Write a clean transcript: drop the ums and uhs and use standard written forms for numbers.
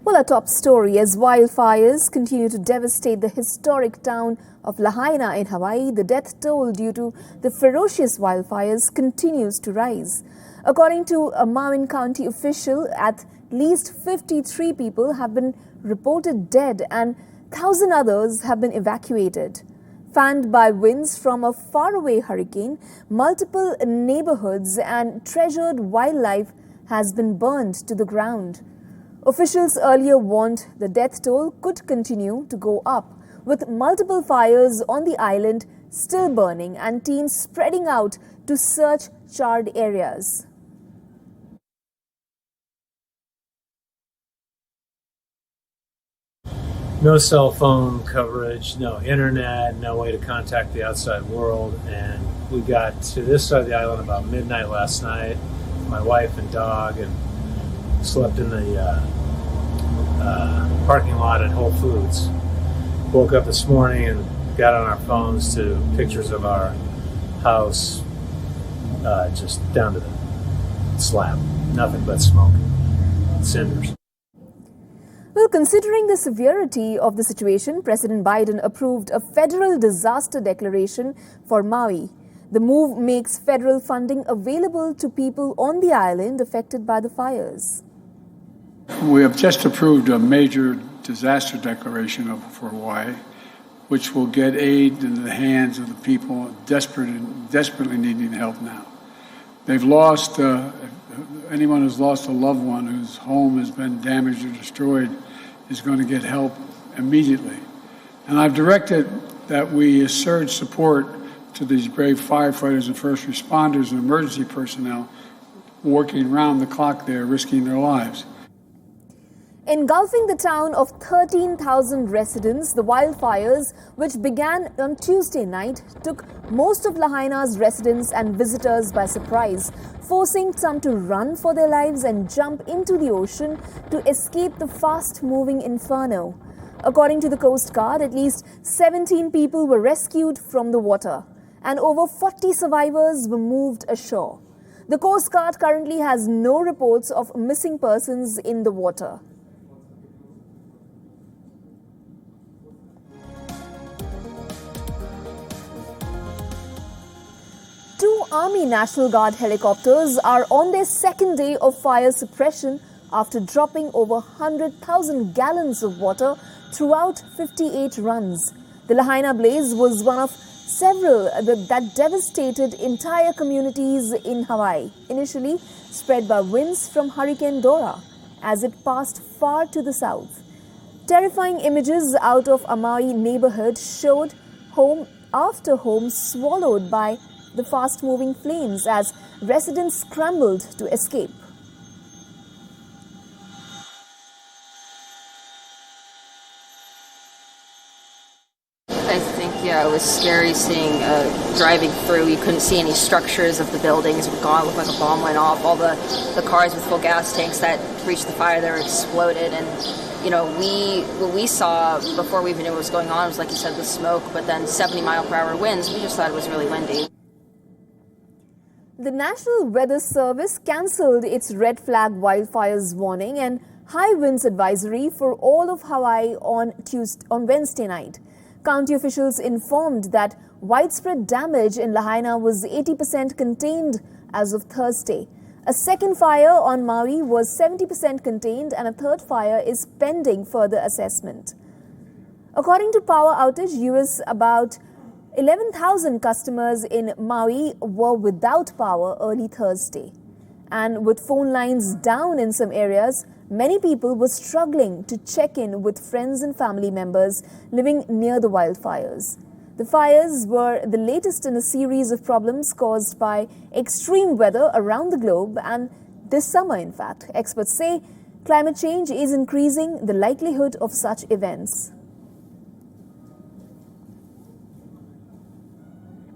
Well, our top story, as wildfires continue to devastate the historic town of Lahaina in Hawaii, the death toll due to the ferocious wildfires continues to rise. According to a Maui County official, at least 53 people have been reported dead and 1,000 others have been evacuated. Fanned by winds from a faraway hurricane, multiple neighborhoods and treasured wildlife has been burned to the ground. Officials earlier warned the death toll could continue to go up, with multiple fires on the island still burning and teams spreading out to search charred areas. No cell phone coverage, no internet, no way to contact the outside world. And we got to this side of the island about midnight last night, my wife and dog, and slept in the parking lot at Whole Foods. Woke up this morning and got on our phones to pictures of our house just down to the slab. Nothing but smoke, cinders. Well, considering the severity of the situation, President Biden approved a federal disaster declaration for Maui. The move makes federal funding available to people on the island affected by the fires. We have just approved a major disaster declaration for Hawaii, which will get aid into the hands of the people desperately needing help now. They've lost, anyone who's lost a loved one whose home has been damaged or destroyed is going to get help immediately. And I've directed that we surge support to these brave firefighters and first responders and emergency personnel working round the clock there, risking their lives. Engulfing the town of 13,000 residents, the wildfires, which began on Tuesday night, took most of Lahaina's residents and visitors by surprise, forcing some to run for their lives and jump into the ocean to escape the fast-moving inferno. According to the Coast Guard, at least 17 people were rescued from the water, and over 40 survivors were moved ashore. The Coast Guard currently has no reports of missing persons in the water. Two Army National Guard helicopters are on their second day of fire suppression after dropping over 100,000 gallons of water throughout 58 runs. The Lahaina blaze was one of several that devastated entire communities in Hawaii, initially spread by winds from Hurricane Dora as it passed far to the south. Terrifying images out of a Maui neighborhood showed home after home swallowed by the fast-moving flames as residents scrambled to escape. I think, yeah, it was scary seeing driving through. You couldn't see any structures of the buildings were gone. It looked like a bomb went off. All the cars with full gas tanks that reached the fire there exploded. And, you know, what we saw before we even knew what was going on was, like you said, the smoke, but then 70-mile-per-hour winds. We just thought it was really windy. The National Weather Service cancelled its red flag wildfires warning and high winds advisory for all of Hawaii on Wednesday night. County officials informed that widespread damage in Lahaina was 80% contained as of Thursday. A second fire on Maui was 70% contained and a third fire is pending further assessment. According to Power Outage US, about 11,000 customers in Maui were without power early Thursday. And with phone lines down in some areas, many people were struggling to check in with friends and family members living near the wildfires. The fires were the latest in a series of problems caused by extreme weather around the globe and this summer, in fact. Experts say climate change is increasing the likelihood of such events.